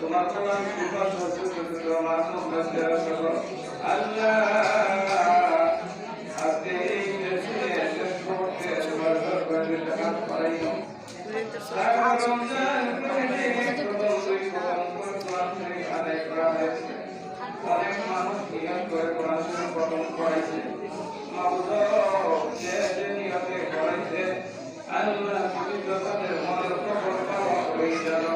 তোমার কোরআন কিতাব হচ্ছে মানুষ আল্লাহ আজকে এই দেশে শেষ করতে তোমার দরবারে হাত পাইও সারা রমজান অনেক মানুষ নিয়ত করে কোরআন শরীফ পঠন করাইছে যে নিয়তে করাইছে আল্লাহ তুমি তাদের মনের খবর পাওয়া হয়ে জানো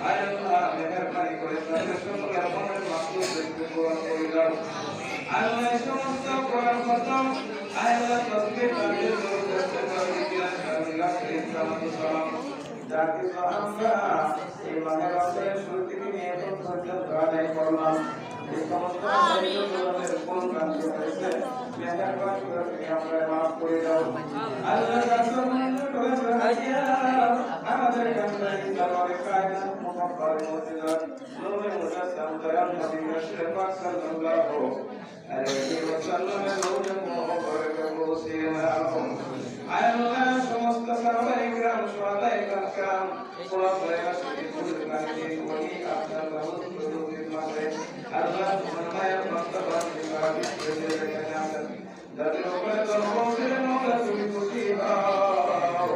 আল্লাহ মেহেরবানি করে তাদের সকল মনের মাসুদ দেখতে পূরণ করে দাও আল্লাহ সমস্ত কোরআন খতম আল্লাহ তসবিহ তাদের করতে পারি কিনা শামিলা ইসলামত সালাম যাকে আমরা এই মাহের রমজানের শুরু থেকে নিয়ে এখন পর্যন্ত আদায় করলাম এই সমস্ত আমাদের কোন কাজে হয়েছে মেহেরবানি করে আমরা মাফ করে দাও আল্লাহ রাসূল করে রাখিয়া আমাদের কাছে দরবারে কায়নাত মুহাব্বত মুজিজাত নূরে মুজাসসাম দয়াল নবী রাসূল পাক সাল্লাল্লাহু আলাইহি ওয়াসাল্লামের নূরে মুবারক বসিয়া আল্লাহ সমস্ত সাহাবায়ে কিরাম সুহাদায়ে কিরাম খোলাফায়ে রাশিদিন মুজতাহিদিন ওলি আপনার রাসূল নবীর মাঝে আল্লাহ মায়া বাস্তবায়ন বিভাগে প্রেজে রেখে আছেন যাদের উপরে দরবারে মওলা তুমি খুশি হও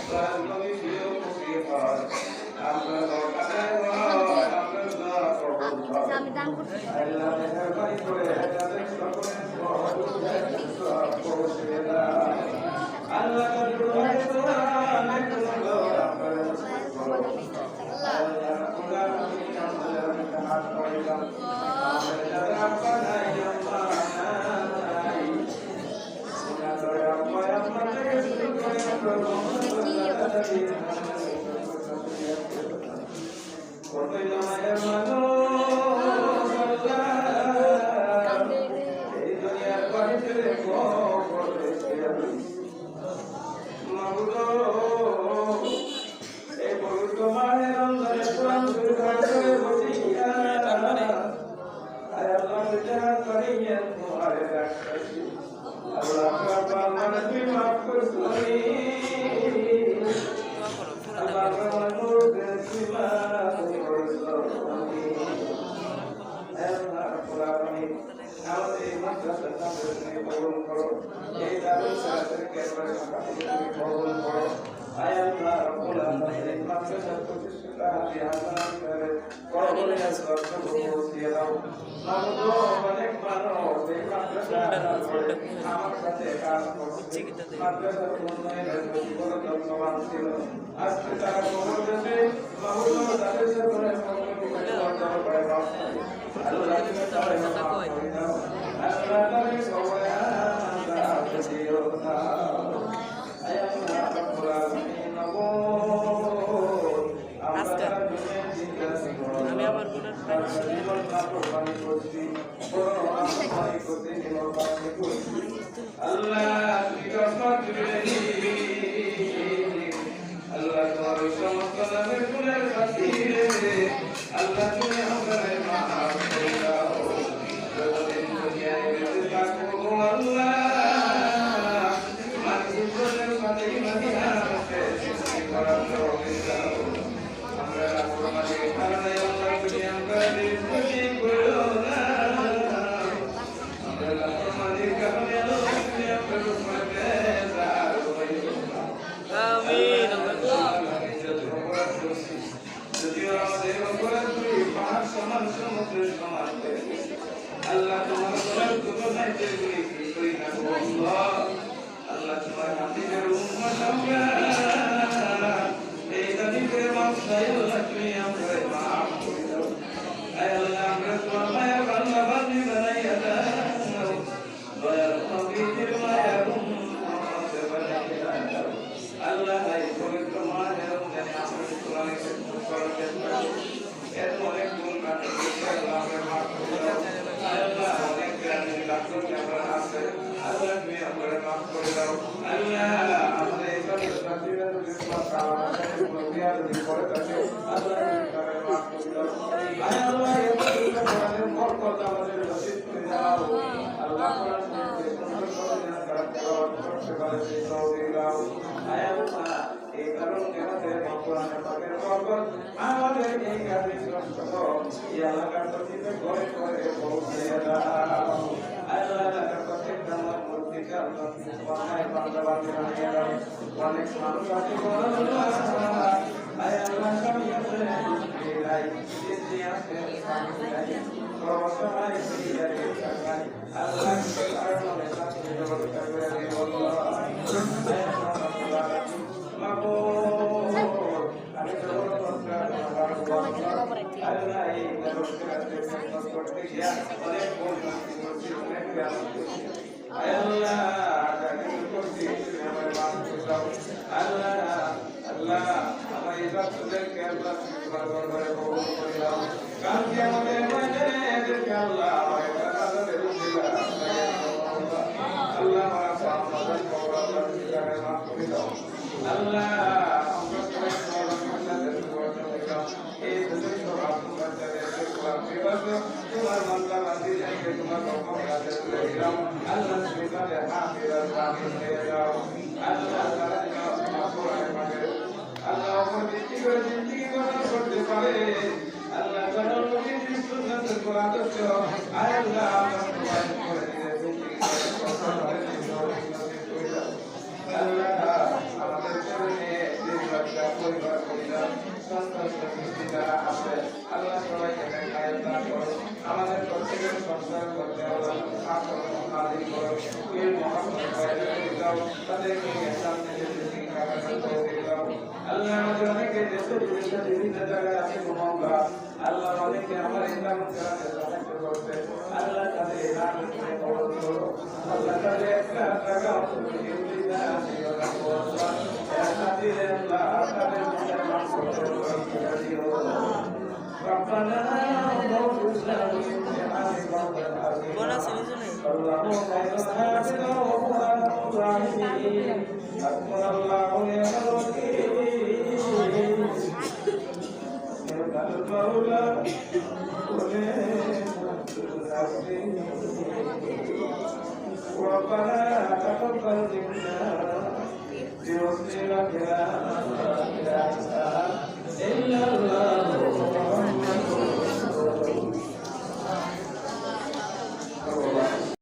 দয়াল নবী প্রিয় খুশি হও আমরা দরকারে আমরা দোয়া করব আল্লাহ মেহেরবানি করে যাদের সকলের সহযোগিতা পৌঁছে দাও আল্লাহ দরবারে দোয়া করব আল্লাহ কোরআন আমাদের হাত করিলাম আমাদের আপনারা Allah আমার সাথে কোনো বিয়া যদি করে থাকে আল্লাহ তাআলা মাফ করে দাও আয় আল্লাহ এই কোরআনের বরকত আমাদের নসিব করে দাও আল্লাহ কোরআনের সুন্দর করে যেন তারা তেলাওয়াত করতে পারে সেই তৌফিক দাও আয় আল্লাহ এই কারণে আমাদের কোরআনের পাকের বরকত আমাদের এই কাজে কষ্ট এই এলাকার প্রতিটা ঘরে ঘরে পৌঁছে দাও আল্লাহ এলাকার প্রত্যেকটা মসজিদে আল্লাহ বানায় বান্দা বান্দি বানিয়ে দাও অনেক মানুষ আছে আয় আল্লাহ স্বামী আছে নাই স্ত্রী আছে স্বামী নাই সর্বসময় আল্লাহ কারণে শান্তি ব্যবস্থা করে দিও আমি আল্লাহ এই ব্যবস্থা করতে গিয়া অনেক ভুল করছি অনেক আল্লাহ আল্লাহ আল্লাহ আমার ইবাদতকে আল্লাহ সুবহানাহু ওয়া তাআলা কবুল করে নাও কালকে আমাদের ময়দানে এদেরকে আল্লাহ ইবাদতের উদ্দেশ্যে আল্লাহ আমার সামনে কবুল আল্লাহ ঠিকানা মাফ করে দাও আল্লাহ আমরা সবাই তোমাদের সুবহানাহু ওয়া তাআলা এই দুই সবার বাচ্চাদের কোরআন বিভাগ তোমার বান্দা বান্দি যাকে তোমার রকম কাজে তুলে দিলাম আল্লাহ সুবহানাহু ওয়া তাআলা হাফিজ হয়ে যাও আল্লাহ তাআলা আল্লাহ ওপর ভিত্তি করে জিন্দেগি গঠন করতে পারে আল্লাহ তাআলা নবীর সুন্নাতের উপর আদর্শ আল্লাহ আমরা করে দিলে জিন্দেগি আল্লাহ আমাদের জীবনে দীর্ঘায়ু পরিবার পরিবার সন্তান সন্ততি যারা আছে আল্লাহ সবাইকে নেখায়াত দান করো আমাদের প্রত্যেকের সংসার করতে আল্লাহ আদিল করো এই মহাপ্রভু বাইরে দাও তাদেরকে সামনে যেতে আল্লাহ আমাদের অনেকে দেশে বিদেশে বিভিন্ন জায়গায় আছে মহঙ্গা আল্লাহ অনেকে আমার ইসলাম করাতে সাহায্য করতে আল্লাহ তাদের নাম করে কবুল করো আল্লাহ তাদের একটা টাকা ربنا बोला सुनी सुनी اللهم اجعلنا وقرآن الراحمين حسبنا الله ونعم الوكيل نعم المولى ونعم النصير ربنا تقبل منا برسلك يا